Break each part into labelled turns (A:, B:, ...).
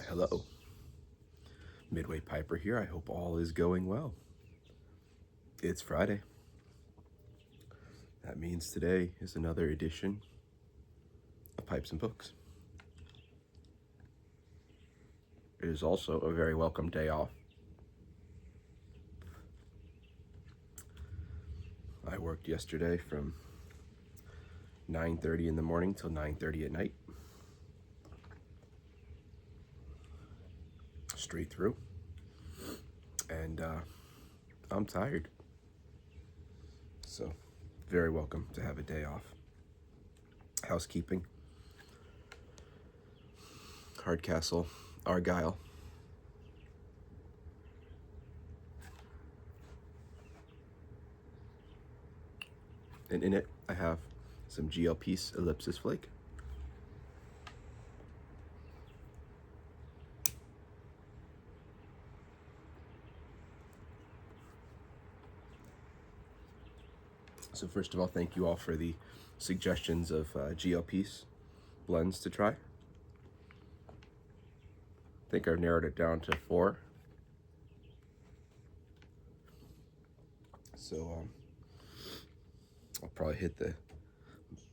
A: Hello, Midway Piper here. I hope all is going well. It's Friday. That means today is another edition of Pipes and Books. It is also a very welcome day off. I worked yesterday from 9:30 in the morning till 9:30 at night. Straight through. And I'm tired. So, very welcome to have a day off. Housekeeping. Hardcastle, Argyle. And in it, I have some GL Peace Ellipsis Flake. So first of all, thank you all for the suggestions of GL Peace blends to try. I think I've narrowed it down to 4. So I'll probably hit the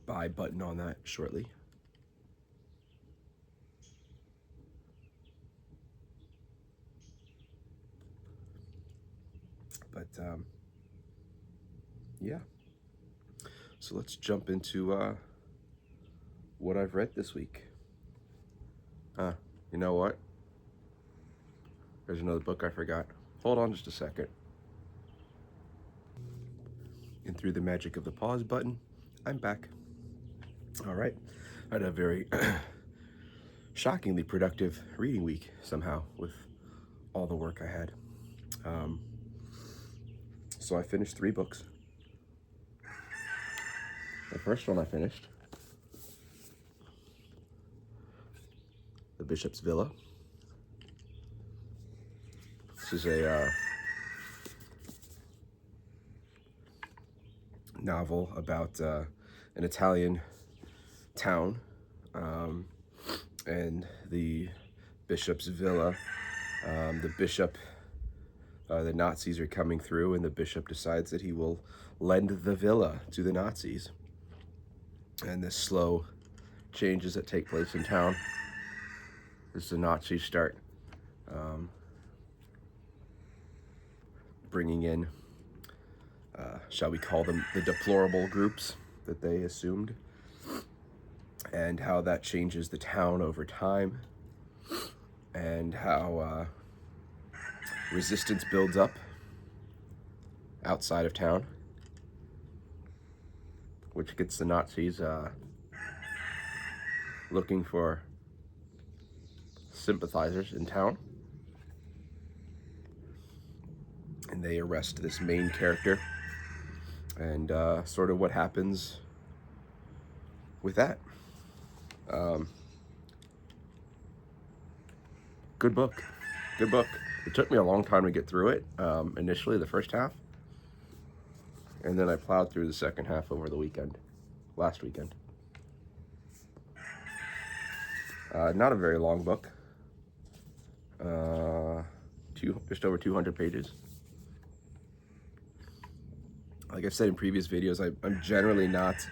A: buy button on that shortly. But yeah. So let's jump into what I've read this week. You know what? There's another book I forgot. Hold on just a second. And through the magic of the pause button, I'm back. All right. I had a very shockingly productive reading week somehow with all the work I had. So I finished 3 books. The first one I finished, The Bishop's Villa. This is a novel about an Italian town and the bishop's villa. The Nazis are coming through, and the bishop decides that he will lend the villa to the Nazis. And the slow changes that take place in town as the Nazis start bringing in, shall we call them, the deplorable groups that they assumed, and how that changes the town over time, and how resistance builds up outside of town, which gets the Nazis looking for sympathizers in town. And they arrest this main character, and sort of what happens with that. Good book. It took me a long time to get through it, initially the first half, and then I plowed through the second half over the weekend, last weekend. Not a very long book, just over 200 pages. Like I've said in previous videos, I'm generally not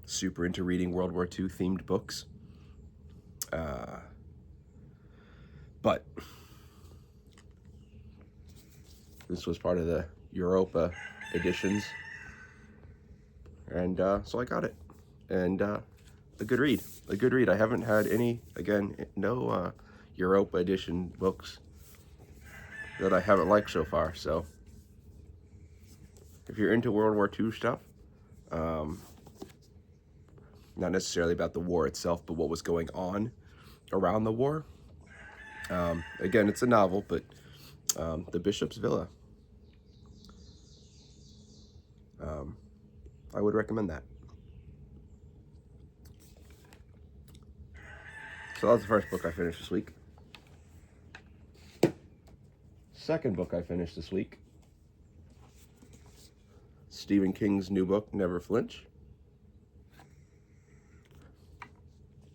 A: super into reading World War II themed books. But this was part of the Europa editions, and so I got it. And a good read. I haven't had no Europa edition books that I haven't liked so far. So if you're into World War II stuff, not necessarily about the war itself, but what was going on around the war. Again, it's a novel, but The Bishop's Villa, I would recommend that. So that was the first book I finished this week. Second book I finished this week, Stephen King's new book, Never Flinch.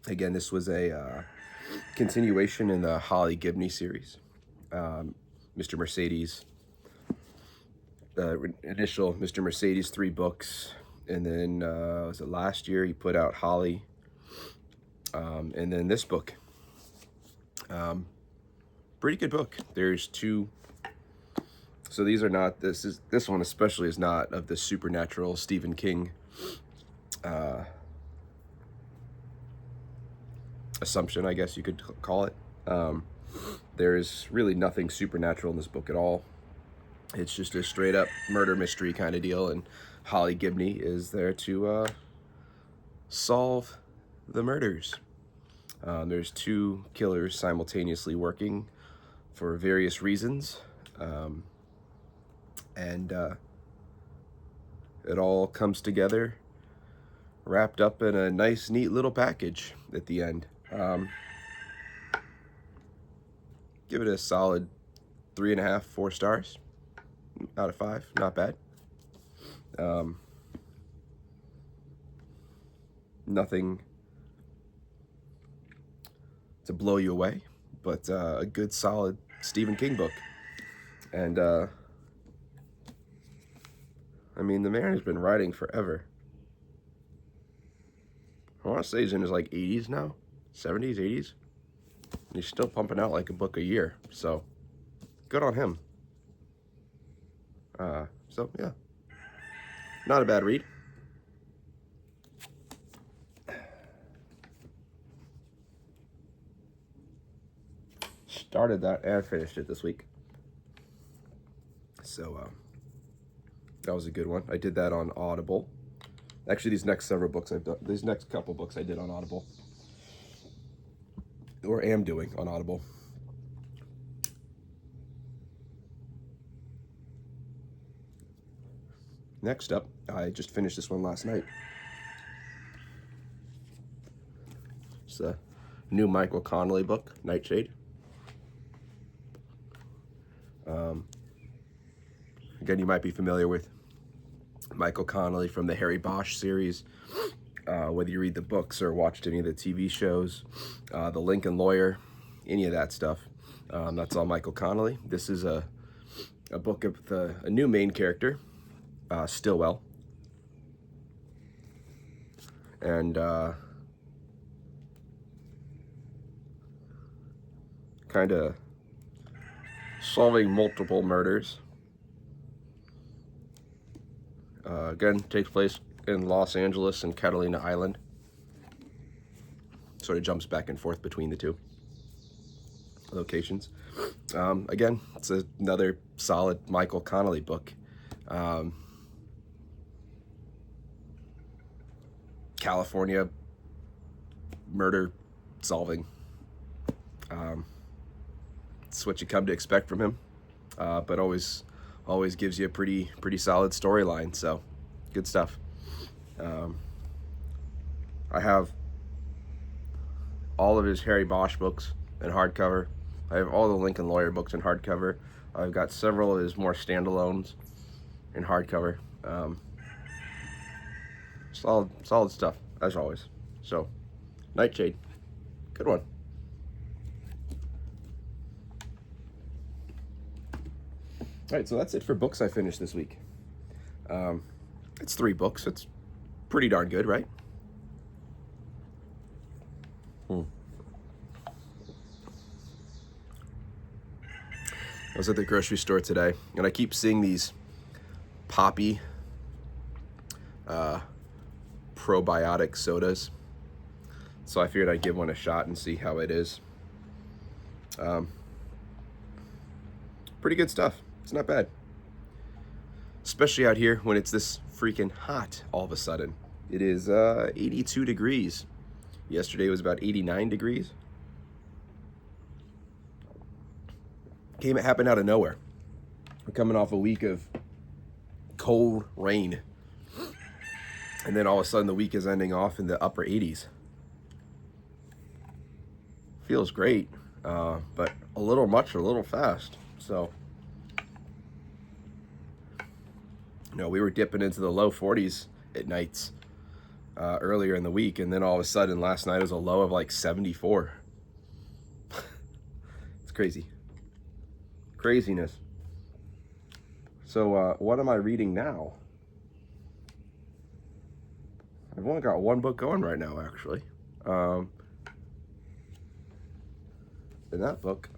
A: Again, this was a continuation in the Holly Gibney series. Mr. Mercedes, the initial Mr. Mercedes 3 books, and then was it last year he put out Holly, and then this book. Pretty good book. There's 2. So these are not, this one especially is not of the supernatural Stephen King assumption, I guess you could call it. There's really nothing supernatural in this book at all. It's just a straight up murder mystery kind of deal, and Holly Gibney is there to solve the murders. There's 2 killers simultaneously working for various reasons, and it all comes together wrapped up in a nice, neat little package at the end. Give it a solid 3.5, 4 stars out of 5. Not bad. Nothing to blow you away, but a good, solid Stephen King book. And I mean, the man has been writing forever. I want to say he's in his like 80s now, 70s, 80s. And he's still pumping out like a book a year, so good on him. So yeah, not a bad read. Started that and finished it this week, so that was a good one. I did that on Audible. Actually, these next couple books I did on Audible, or am doing on Audible. Next up, I just finished this one last night. It's a new Michael Connelly book, Nightshade. Again, you might be familiar with Michael Connelly from the Harry Bosch series, whether you read the books or watched any of the TV shows, The Lincoln Lawyer, any of that stuff. That's all Michael Connelly. This is a book of a new main character, Stillwell, and kind of solving multiple murders. Again, takes place in Los Angeles and Catalina Island. Sort of jumps back and forth between the 2 locations. Again, it's another solid Michael Connelly book. California murder solving. It's what you come to expect from him, but always gives you a pretty solid storyline. So good stuff. I have all of his Harry Bosch books in hardcover. I have all the Lincoln Lawyer books in hardcover. I've got several of his more standalones in hardcover. Solid stuff, as always. So, Nightshade, good one. All right, so that's it for books I finished this week. It's 3 books. It's pretty darn good, right? I was at the grocery store today, and I keep seeing these poppy probiotic sodas. So I figured I'd give one a shot and see how it is. Pretty good stuff. It's not bad. Especially out here when it's this freaking hot all of a sudden. It is 82 degrees. Yesterday was about 89 degrees. It happened out of nowhere. We're coming off a week of cold rain. And then all of a sudden the week is ending off in the upper 80s. Feels great, but a little much or a little fast. So, we were dipping into the low 40s at nights earlier in the week, and then all of a sudden last night was a low of like 74. It's crazy. Craziness. So what am I reading now? I've only got one book going right now, actually. In that book,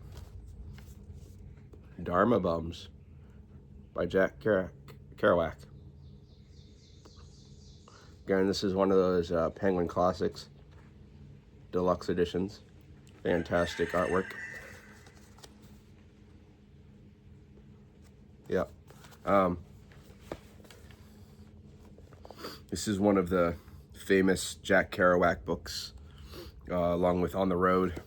A: Dharma Bums by Jack Kerouac. Again, this is one of those Penguin Classics deluxe editions. Fantastic artwork. Yep. This is one of the famous Jack Kerouac books, along with On the Road.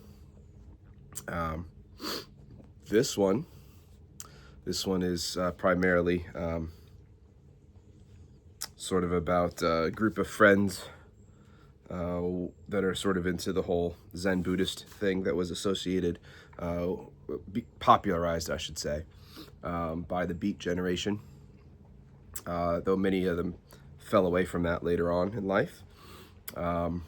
A: This one is primarily sort of about a group of friends that are sort of into the whole Zen Buddhist thing that was associated, popularized, I should say, by the Beat generation, though many of them fell away from that later on in life. But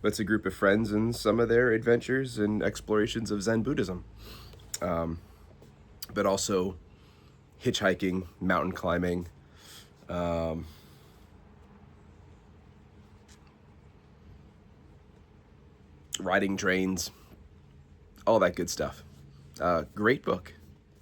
A: it's a group of friends and some of their adventures and explorations of Zen Buddhism, but also hitchhiking, mountain climbing, riding trains, all that good stuff. Great book.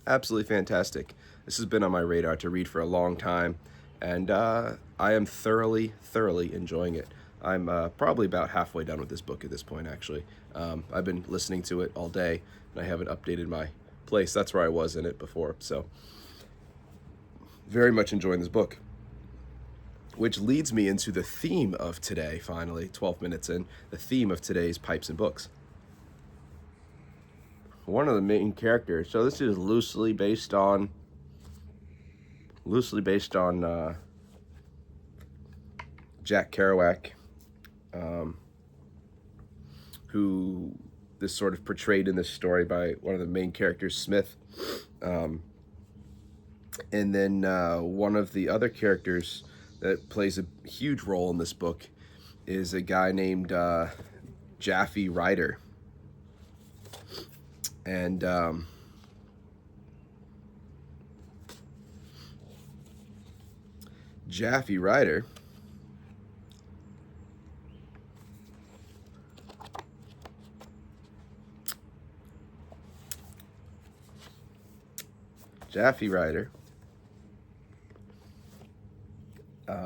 A: Absolutely fantastic. This has been on my radar to read for a long time, and I am thoroughly enjoying it. I'm probably about halfway done with this book at this point, actually. I've been listening to it all day, and I haven't updated my place. That's where I was in it before, so very much enjoying this book. Which leads me into the theme of today, finally, 12 minutes in, the theme of today's Pipes and Books. One of the main characters, so this is loosely based on Jack Kerouac, who is sort of portrayed in this story by one of the main characters, Smith. And then one of the other characters that plays a huge role in this book is a guy named Jaffe Ryder. And Jaffe Ryder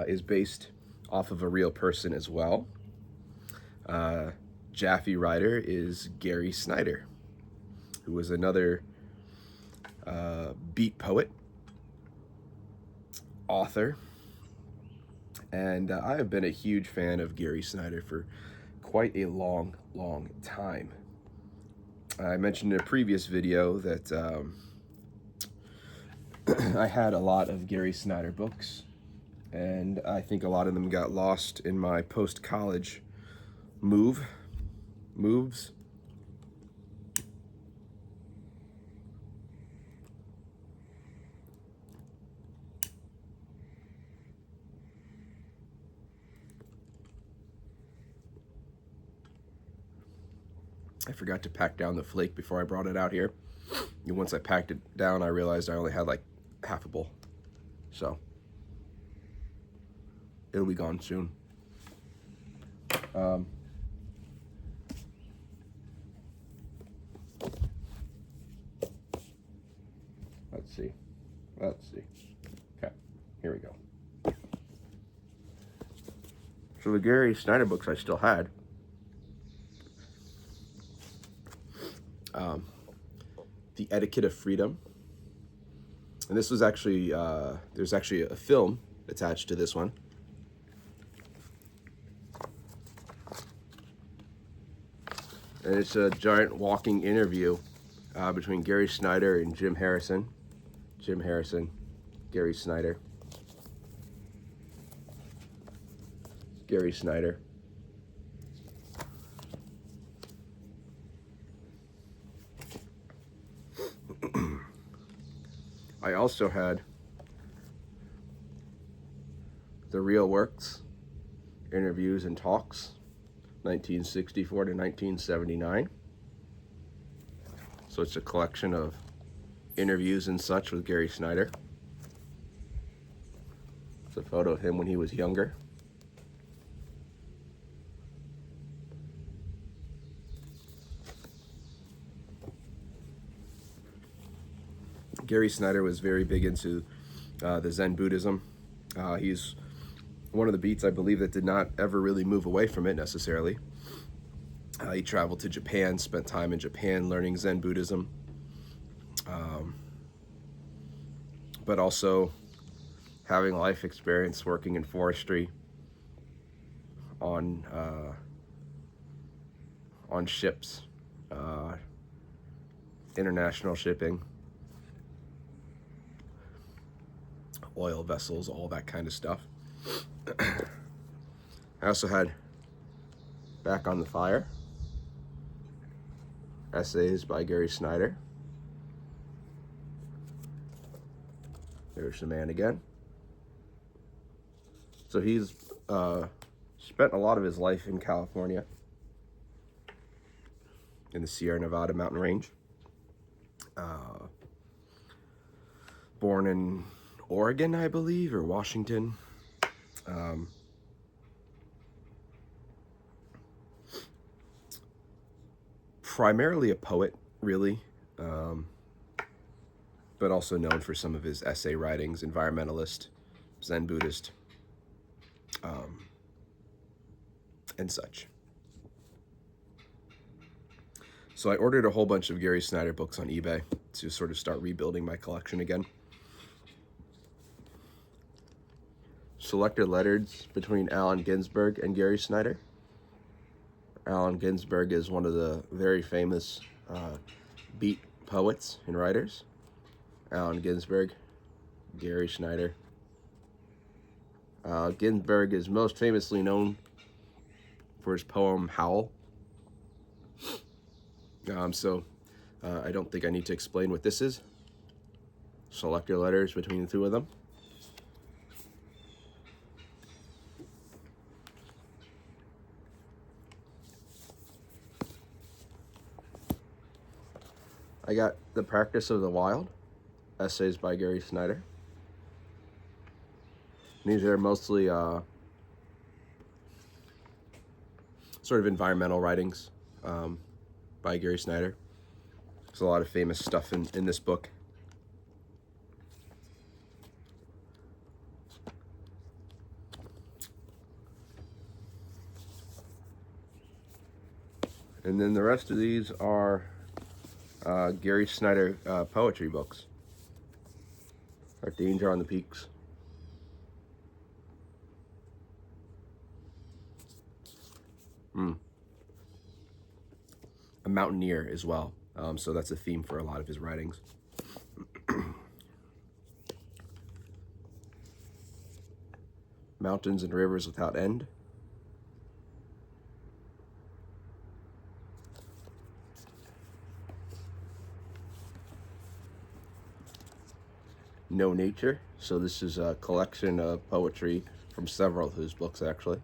A: is based off of a real person as well. Jaffe Ryder is Gary Snyder, who was another beat poet, author, and I have been a huge fan of Gary Snyder for quite a long time. I mentioned in a previous video that I had a lot of Gary Snyder books, and I think a lot of them got lost in my post-college moves. I forgot to pack down the flake before I brought it out here. And once I packed it down, I realized I only had like half a bowl. So it'll be gone soon. Let's see. Okay, here we go. So the Gary Snyder books I still had. The Etiquette of Freedom. And this was actually, there's actually a film attached to this one. And it's a giant walking interview between Gary Snyder and Jim Harrison. Jim Harrison, Gary Snyder. Gary Snyder. I also had The Real Works Interviews and Talks, 1964 to 1979. So it's a collection of interviews and such with Gary Snyder. It's a photo of him when he was younger. Gary Snyder was very big into the Zen Buddhism. He's one of the beats, I believe, that did not ever really move away from it necessarily. He traveled to Japan, spent time in Japan learning Zen Buddhism, but also having life experience working in forestry on ships, international shipping, oil vessels, all that kind of stuff. I also had Back on the Fire, essays by Gary Snyder. There's the man again. So he's spent a lot of his life in California, in the Sierra Nevada mountain range. Born in Oregon, I believe, or Washington. Primarily a poet, really, but also known for some of his essay writings, environmentalist, Zen Buddhist, and such. So I ordered a whole bunch of Gary Snyder books on eBay to sort of start rebuilding my collection again. Selected letters between Allen Ginsberg and Gary Snyder. Allen Ginsberg is one of the very famous beat poets and writers. Allen Ginsberg, Gary Snyder. Ginsberg is most famously known for his poem Howl. I don't think I need to explain what this is. Select your letters between the two of them. I got The Practice of the Wild, essays by Gary Snyder. These are mostly sort of environmental writings by Gary Snyder. There's a lot of famous stuff in this book. And then the rest of these are Gary Snyder poetry books. Our Danger on the Peaks. A mountaineer as well. So that's a theme for a lot of his writings. Mountains and Rivers Without End. No Nature. So this is a collection of poetry from several of his books, actually.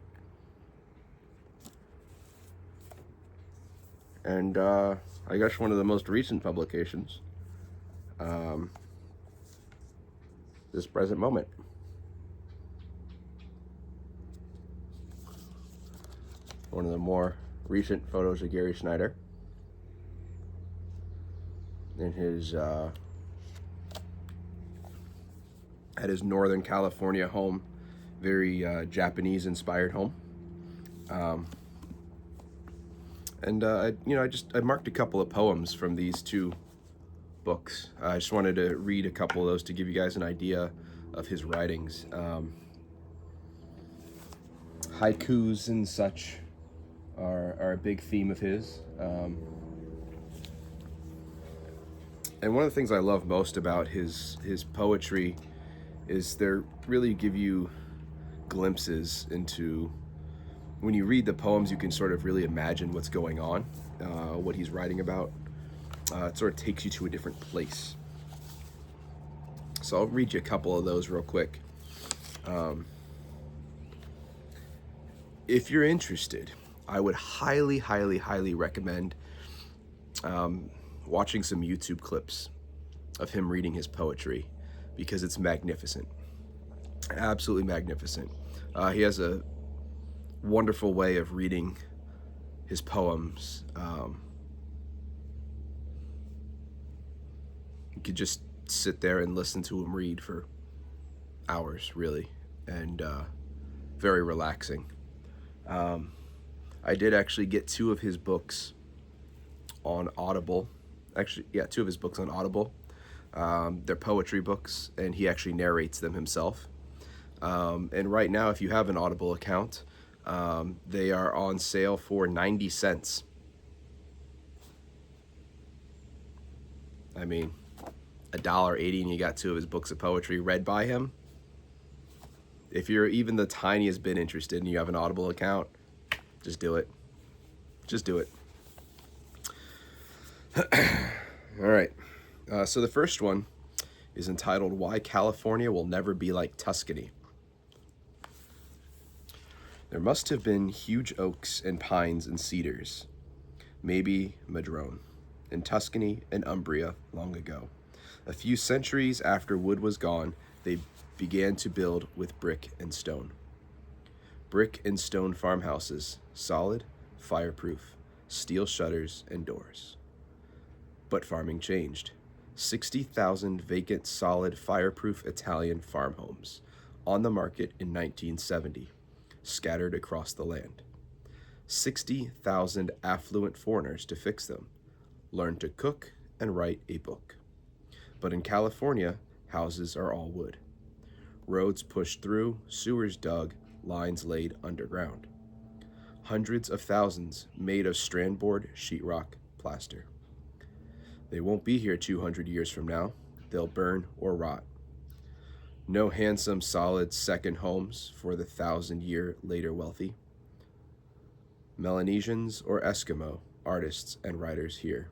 A: And I guess one of the most recent publications, This Present Moment. One of the more recent photos of Gary Snyder in his at his Northern California home, very Japanese-inspired home. I marked a couple of poems from these two books. I just wanted to read a couple of those to give you guys an idea of his writings. Haikus and such are a big theme of his. And one of the things I love most about his poetry is they really give you glimpses into, when you read the poems, you can sort of really imagine what's going on, what he's writing about. It sort of takes you to a different place. So I'll read you a couple of those real quick. if you're interested, I would highly, highly, highly recommend watching some YouTube clips of him reading his poetry, because it's magnificent, absolutely magnificent. He has a wonderful way of reading his poems. You could just sit there and listen to him read for hours, really, and very relaxing. I did actually get two of his books on Audible. Actually, yeah, two of his books on Audible. They're poetry books, and he actually narrates them himself. And right now, if you have an Audible account, they are on sale for 90 cents. I mean, $1.80 and you got two of his books of poetry read by him. If you're even the tiniest bit interested and you have an Audible account, just do it. Just do it. All right. So the first one is entitled "Why California Will Never Be Like Tuscany." There must have been huge oaks and pines and cedars, maybe madrone, in Tuscany and Umbria long ago. A few centuries after wood was gone, they began to build with brick and stone. Brick and stone farmhouses, solid, fireproof, steel shutters and doors. But farming changed. 60,000 vacant, solid, fireproof Italian farm homes on the market in 1970, scattered across the land. 60,000 affluent foreigners to fix them, learn to cook and write a book. But in California, houses are all wood. Roads pushed through, sewers dug, lines laid underground. Hundreds of thousands made of strand board, sheetrock, plaster. They won't be here 200 years from now. They'll burn or rot. No handsome, solid second homes for the 1,000-year later wealthy. Melanesians or Eskimo, artists and writers here.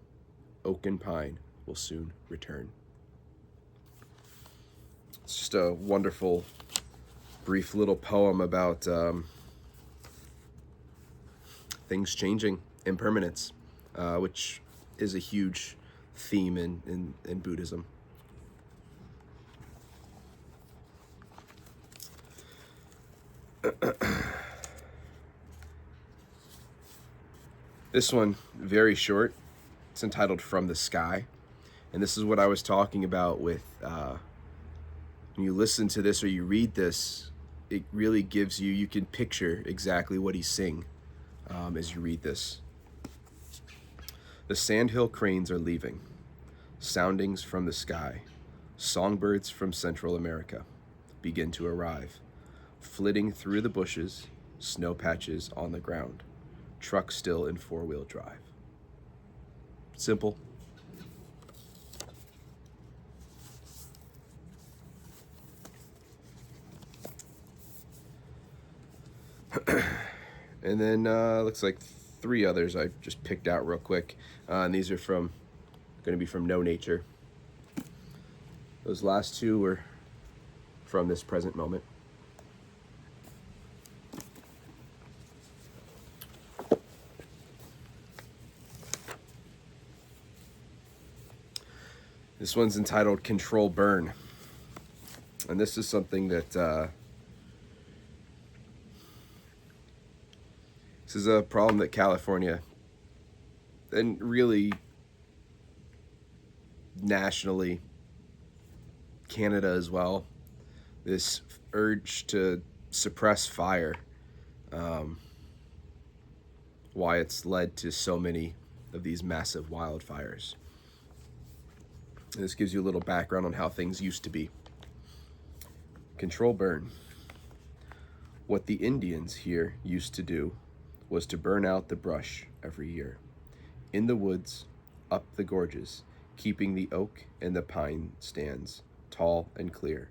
A: Oak and pine will soon return. It's just a wonderful, brief little poem about things changing, impermanence, which is a huge theme in Buddhism. This one, very short. It's entitled "From the Sky." And this is what I was talking about with, when you listen to this or you read this, it really gives you, you can picture exactly what he's saying as you read this. The sandhill cranes are leaving. Soundings from the sky. Songbirds from Central America begin to arrive, flitting through the bushes, snow patches on the ground, truck still in four-wheel drive. Simple. And then looks like three others I just picked out real quick. And these are going to be from No Nature. Those last two were from this present moment. This one's entitled "Control Burn." And this is something that this is a problem that California, and really nationally, Canada as well, this urge to suppress fire, why it's led to so many of these massive wildfires. And this gives you a little background on how things used to be. Control burn. What the Indians here used to do was to burn out the brush every year, in the woods, up the gorges, keeping the oak and the pine stands tall and clear,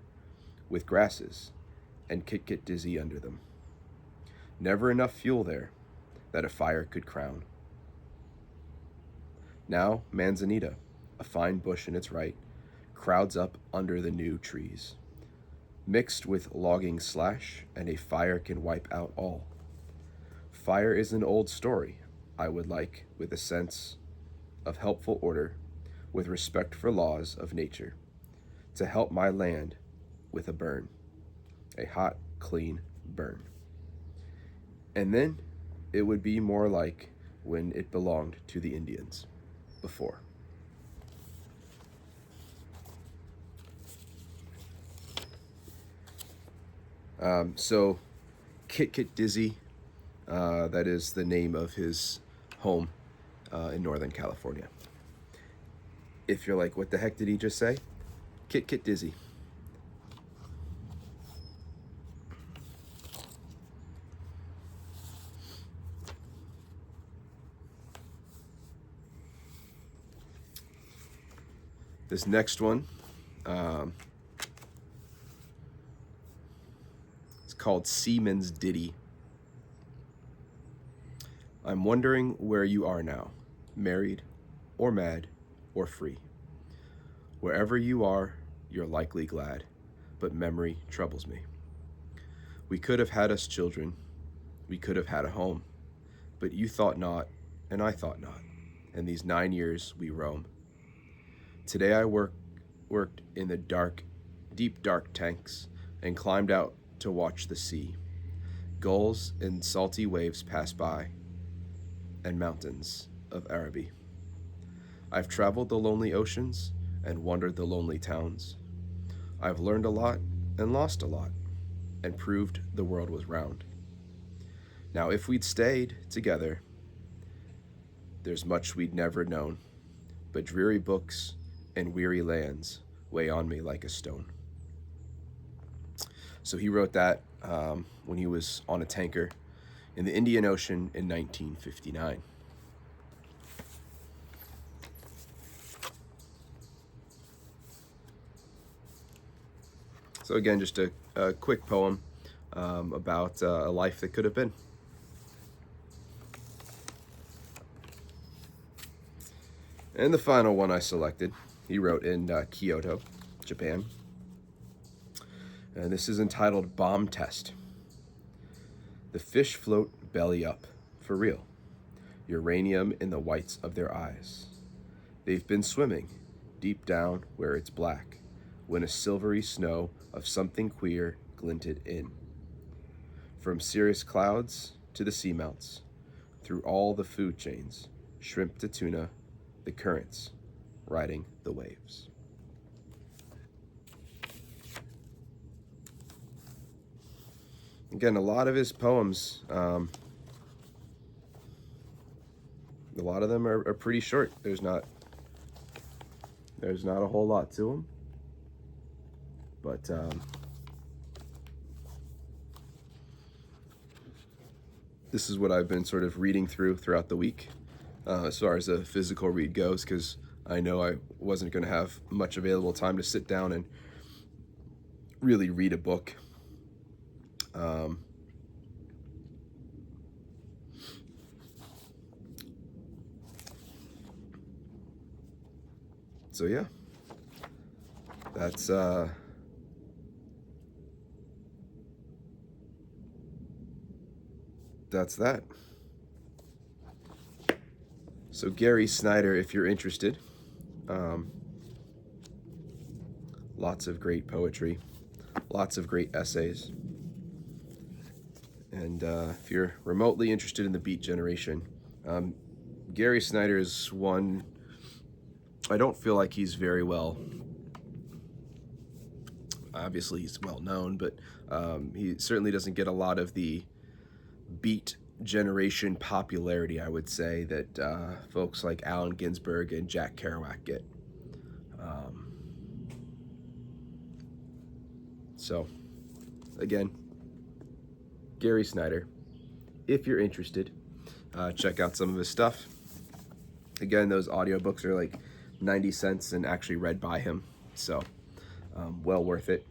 A: with grasses, and get dizzy under them. Never enough fuel there that a fire could crown. Now manzanita, a fine bush in its right, crowds up under the new trees, mixed with logging slash, and a fire can wipe out all. Fire is an old story I would like, with a sense of helpful order, with respect for laws of nature, to help my land with a burn, a hot, clean burn. And then it would be more like when it belonged to the Indians before. So Kit Kit Dizzy, that is the name of his home in Northern California. If you're like, what the heck did he just say? Kit Kit Dizzy. This next one, it's called Seaman's Ditty. I'm wondering where you are now, married or mad or free. Wherever you are, you're likely glad, but memory troubles me. We could have had us children, we could have had a home, but you thought not, and I thought not, and these 9 years we roam. Today I worked in the deep dark tanks, and climbed out to watch the sea. Gulls and salty waves pass by, and mountains of Araby. I've traveled the lonely oceans and wandered the lonely towns. I've learned a lot and lost a lot, and proved the world was round. Now if we'd stayed together, there's much we'd never known, but dreary books and weary lands weigh on me like a stone. So he wrote that when he was on a tanker in the Indian Ocean in 1959. So again, just a quick poem about a life that could have been. And the final one I selected, he wrote in Kyoto, Japan. And this is entitled Bomb Test. The fish float belly up, for real. Uranium in the whites of their eyes. They've been swimming deep down where it's black, when a silvery snow of something queer glinted in. From cirrus clouds to the seamounts, through all the food chains, shrimp to tuna, the currents riding the waves. Again, a lot of his poems, a lot of them are pretty short. There's not a whole lot to them, but this is what I've been sort of reading throughout the week, as far as a physical read goes, because I know I wasn't going to have much available time to sit down and really read a book. So yeah, that's that. So Gary Snyder, if you're interested, lots of great poetry, lots of great essays. And if you're remotely interested in the Beat Generation, Gary Snyder is one. I don't feel like he's very well. Obviously, he's well known, but he certainly doesn't get a lot of the Beat Generation popularity, I would say, that folks like Allen Ginsberg and Jack Kerouac get. So, again, Gary Snyder, if you're interested, check out some of his stuff. Again, those audiobooks are like 90 cents and actually read by him, so well worth it.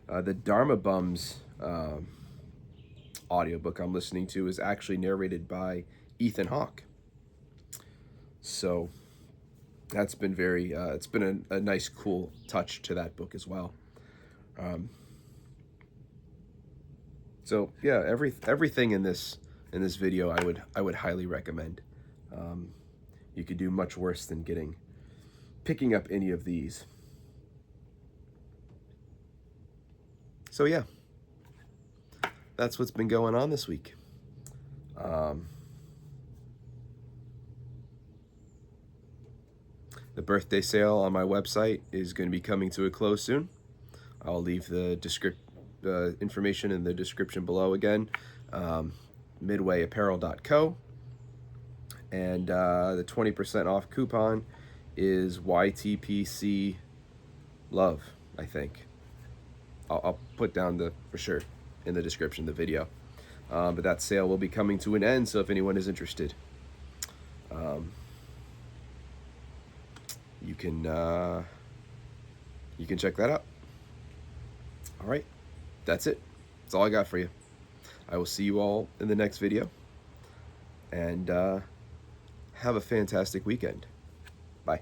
A: The Dharma Bums audiobook I'm listening to is actually narrated by Ethan Hawke, so that's been very it's been a nice, cool touch to that book as well. So yeah, everything in this in this video, I would highly recommend. You could do much worse than picking up any of these. So yeah, that's what's been going on this week. The birthday sale on my website is going to be coming to a close soon. I'll leave the information in the description below again. Midwayapparel.co, and the 20% off coupon is YTPC Love, I think. I'll put down for sure in the description of the video. But that sale will be coming to an end, so if anyone is interested, you can check that out. All right, that's it. That's all I got for you. I will see you all in the next video, and have a fantastic weekend. Bye.